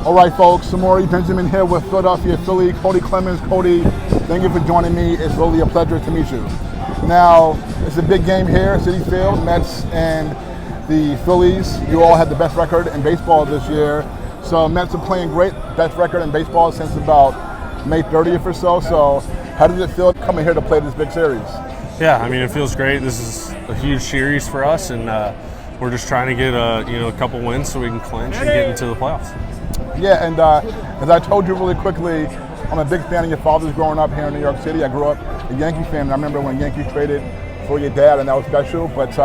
All right, folks, Samori Benjamin here with Philadelphia Philly, Kody Clemens. Kody, thank you for joining me. It's really a pleasure to meet you. Now, it's a big game here at Citi Field, Mets and the Phillies. You all had the best record in baseball this year. So Mets are playing great, best record in baseball since about May 30th or so. So how does it feel coming here to play this big series? Yeah, I mean, it feels great. This is a huge series for us, and we're just trying to get a couple wins so we can clinch and get into the playoffs. Yeah, and as I told you really quickly, I'm a big fan of your father's growing up here in New York City. I grew up a Yankee fan, and I remember when Yankees traded for your dad, and that was special. But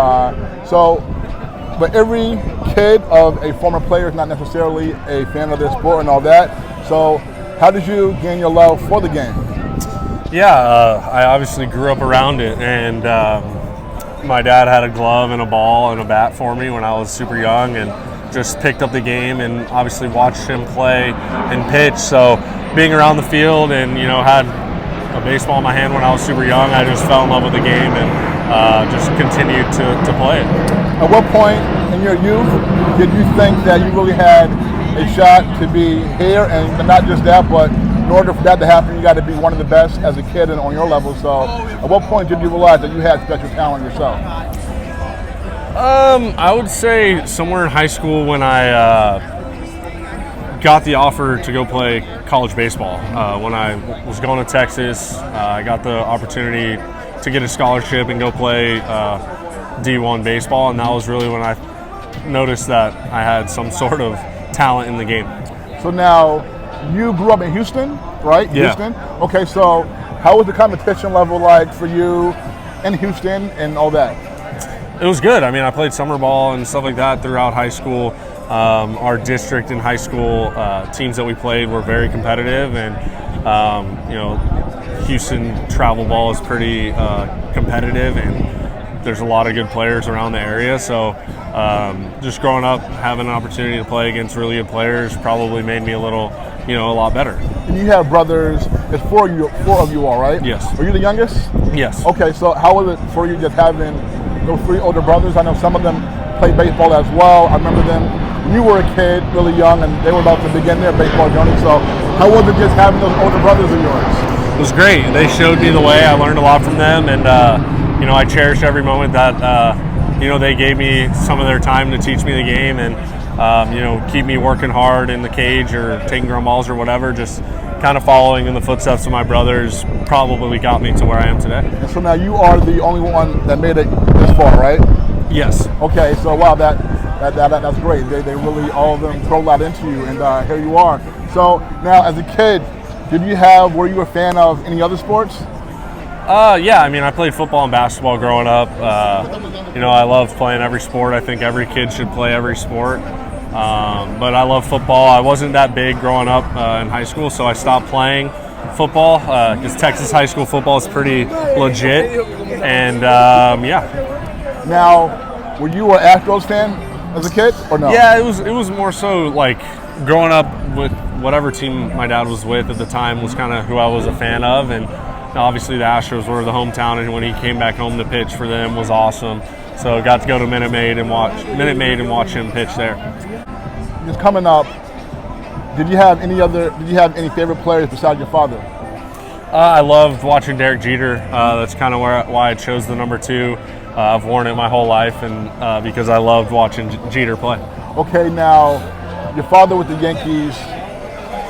but every kid of a former player is not necessarily a fan of their sport and all that. So how did you gain your love for the game? Yeah, I obviously grew up around it, and my dad had a glove and a ball and a bat for me when I was super young, and just picked up the game and obviously watched him play and pitch. So being around the field and had a baseball in my hand when I was super young, I just fell in love with the game and just continued to play it. At what point in your youth did you think that you really had a shot to be here, and not just that, but in order for that to happen, you got to be one of the best as a kid and on your level? So at what point did you realize that you had special talent yourself? I would say somewhere in high school when I got the offer to go play college baseball. When I was going to Texas, I got the opportunity to get a scholarship and go play D1 baseball, and that was really when I noticed that I had some sort of talent in the game. So now, you grew up in Houston, right? Yeah. Houston. Okay, so how was the competition level like for you in Houston and all that? It was good. I mean, I played summer ball and stuff like that throughout high school. Our district and high school teams that we played were very competitive, and Houston travel ball is pretty competitive, and there's a lot of good players around the area. So just growing up, having an opportunity to play against really good players probably made me a lot better. And you have brothers. It's four of you all, right? Yes. Are you the youngest? Yes. Okay, so how was it for you just having those three older brothers? I know some of them played baseball as well. I remember them when you were a kid, really young, and they were about to begin their baseball journey. So how was it just having those older brothers of yours? It was great. They showed me the way. I learned a lot from them, and I cherish every moment that they gave me some of their time to teach me the game, and keep me working hard in the cage or taking ground balls or whatever. Just kind of following in the footsteps of my brothers probably got me to where I am today. And so now you are the only one that made it this far, right? Yes. Okay, so wow, that's great. They really, all of them throw a lot into you, and here you are. So now, as a kid, were you a fan of any other sports? Yeah, I mean, I played football and basketball growing up. I love playing every sport. I think every kid should play every sport. But I love football. I wasn't that big growing up in high school, so I stopped playing football because Texas high school football is pretty legit. And yeah. Now, were you an Astros fan as a kid, or no? Yeah, it was more so like growing up with whatever team my dad was with at the time was kind of who I was a fan of, and obviously the Astros were the hometown, and when he came back home to pitch for them was awesome. So got to go to Minute Maid and watch him pitch there. Just coming up, did you have any favorite players besides your father? I loved watching Derek Jeter. That's kind of why I chose the number 2. I've worn it my whole life, and because I loved watching Jeter play. Okay, now your father with the Yankees,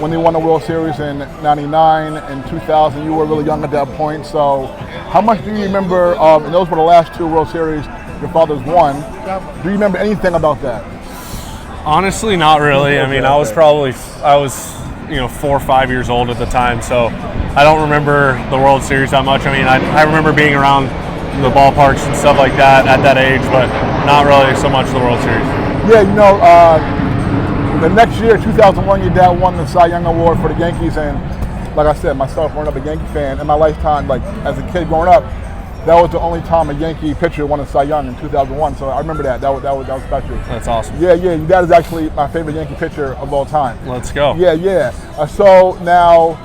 when they won the World Series in '99 and 2000, you were really young at that point. So how much do you remember, and those were the last 2 World Series your father's won, do you remember anything about that? Honestly, not really. I mean, I was 4 or 5 years old at the time, so I don't remember the World Series that much. I mean, I remember being around the ballparks and stuff like that at that age, but not really so much the World Series. Yeah, the next year, 2001, your dad won the Cy Young Award for the Yankees, and like I said, myself growing up a Yankee fan in my lifetime, like as a kid growing up, that was the only time a Yankee pitcher won a Cy Young in 2001. So I remember that. That was special. That's awesome. Yeah. Your dad is actually my favorite Yankee pitcher of all time. Let's go. Yeah. So now,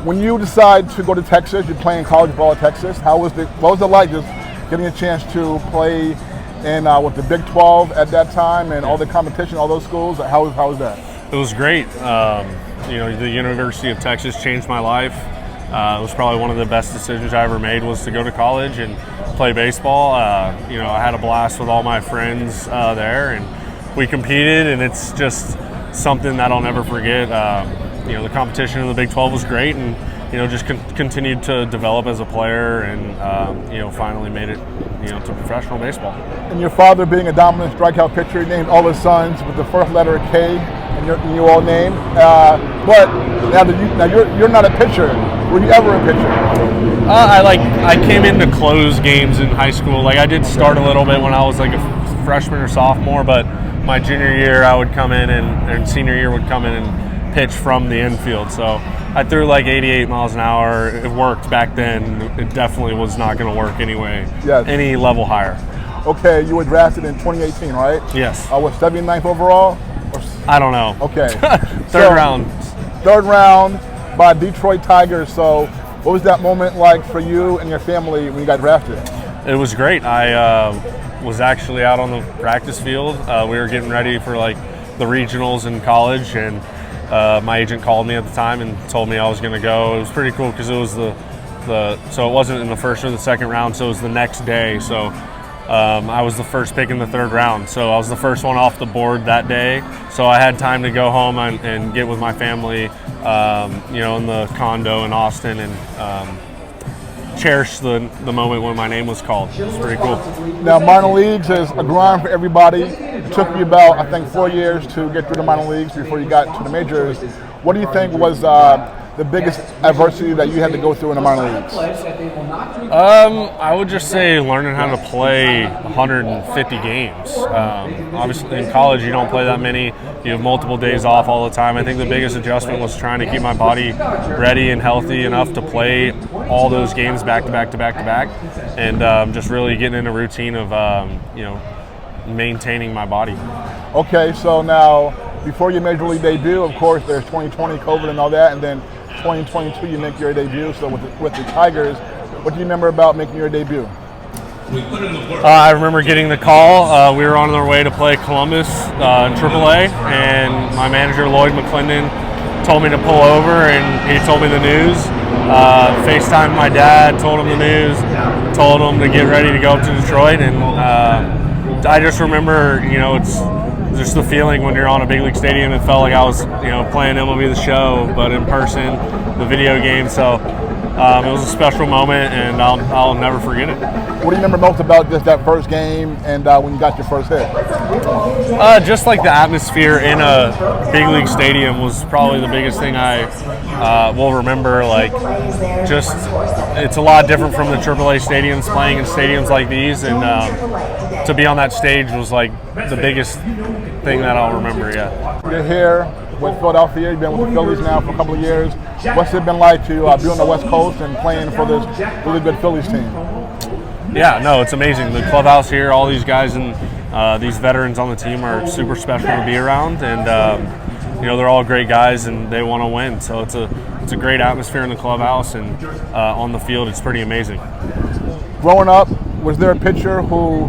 when you decide to go to Texas, you're playing college ball at Texas. What was it like just getting a chance to play in with the Big 12 at that time and all the competition, all those schools? How was that? It was great. The University of Texas changed my life. It was probably one of the best decisions I ever made was to go to college and play baseball. I had a blast with all my friends there, and we competed, and it's just something that I'll never forget. The competition in the Big 12 was great, and just continued to develop as a player, and finally made it to professional baseball. And your father being a dominant strikeout pitcher, named all his sons with the first letter K in your all name. But now you're not a pitcher. Were you ever a pitcher? I came in to close games in high school. I did start a little bit when I was like a freshman or sophomore, but my junior year I would come in and senior year would come in and pitch from the infield. So I threw like 88 miles an hour. It worked back then. It definitely was not going to work anyway. Yes. Any level higher. Okay, you were drafted in 2018, right? Yes. I was 79th overall? I don't know. Okay. Third round. Third round by Detroit Tigers. So what was that moment like for you and your family when you got drafted? It was great. I was actually out on the practice field. We were getting ready for the regionals in college, and my agent called me at the time and told me I was going to go. It was pretty cool because it was so it wasn't in the first or the second round, so it was the next day. So I was the first pick in the third round, so I was the first one off the board that day. So I had time to go home and get with my family, in the condo in Austin, and cherish the moment when my name was called. It's pretty cool. Now, minor leagues is a grind for everybody. It took you about, I think, 4 years to get through the minor leagues before you got to the majors. What do you think was the biggest adversity that you had to go through in the minor leagues? I would just say learning how to play 150 games. Obviously, in college, you don't play that many. You have multiple days off all the time. I think the biggest adjustment was trying to keep my body ready and healthy enough to play all those games back to back to back to back, and just really getting in a routine of maintaining my body. Okay, so now before your major league debut, of course, there's 2020 COVID and all that, and then 2022 you make your debut. So with the Tigers, what do you remember about making your debut? I remember getting the call. We were on our way to play Columbus in AAA, and my manager Lloyd McClendon told me to pull over, and he told me the news. FaceTimed my dad, told him the news, told him to get ready to go up to Detroit, and I just remember, it's just the feeling when you're on a big league stadium. It felt like I was, playing MLB The Show, but in person, the video game. So it was a special moment, and I'll never forget it. What do you remember most about just that first game and when you got your first hit? Just like the atmosphere in a big league stadium was probably the biggest thing I will remember. It's a lot different from the AAA stadiums, playing in stadiums like these, and to be on that stage was like the biggest thing that I'll remember. Yeah. You're here with Philadelphia. You've been with the Phillies now for a couple of years. What's it been like to be on the West Coast and playing for this really good Phillies team? Yeah, no, it's amazing. The clubhouse here, all these guys and these veterans on the team are super special to be around, and they're all great guys and they want to win. So it's a great atmosphere in the clubhouse, and on the field, it's pretty amazing. Growing up, was there a pitcher who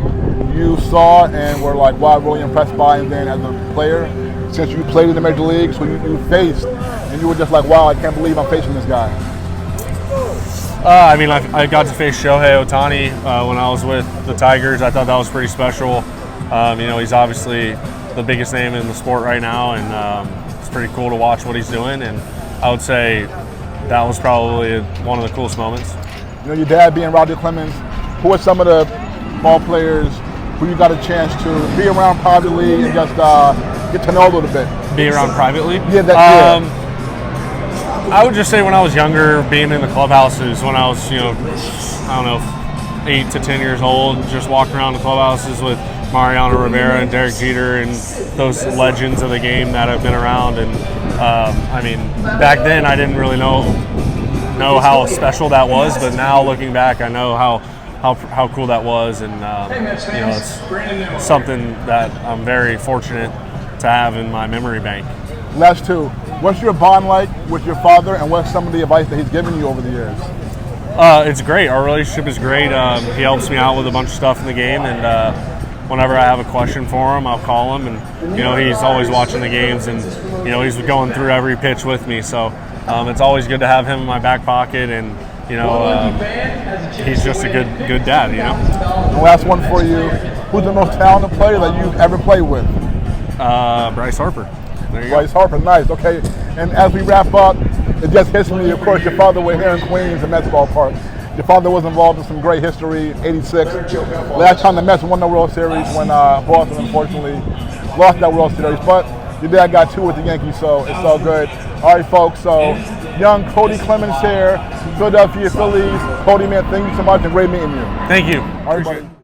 you saw and were like, wow, really impressed by, and then as a player, since you played in the major leagues, who you faced, and you were just like, wow, I can't believe I'm facing this guy? I got to face Shohei Ohtani when I was with the Tigers. I thought that was pretty special. He's obviously the biggest name in the sport right now, and it's pretty cool to watch what he's doing. And I would say that was probably one of the coolest moments. Your dad being Roger Clemens, who are some of the ball players who you got a chance to be around privately and just get to know a little bit? Be around privately? Yeah, I would just say when I was younger, being in the clubhouses, when I was, 8 to 10 years old, just walking around the clubhouses with Mariano Rivera and Derek Jeter and those legends of the game that have been around. And back then I didn't really know how special that was, but now looking back, I know how cool that was, and it's something that I'm very fortunate to have in my memory bank. Last two. What's your bond like with your father, and what's some of the advice that he's given you over the years? It's great. Our relationship is great. He helps me out with a bunch of stuff in the game, and whenever I have a question for him, I'll call him, and he's always watching the games, and he's going through every pitch with me. So it's always good to have him in my back pocket, and he's just a good dad. The last one for you: who's the most talented player that you've ever played with? Bryce Harper. There you Bryce Harper, nice. Okay, and as we wrap up, it's just history. Of course, your father was here in Queens, the Mets ballpark. Your father was involved in some great history, '86. Last time the Mets won the World Series when Boston, unfortunately, lost that World Series. But your dad got 2 with the Yankees, so it's all good. All right, folks, so young Kody Clemens here, Philadelphia Phillies. Kody, man, thank you so much, and great meeting you. Thank you. All right, buddy.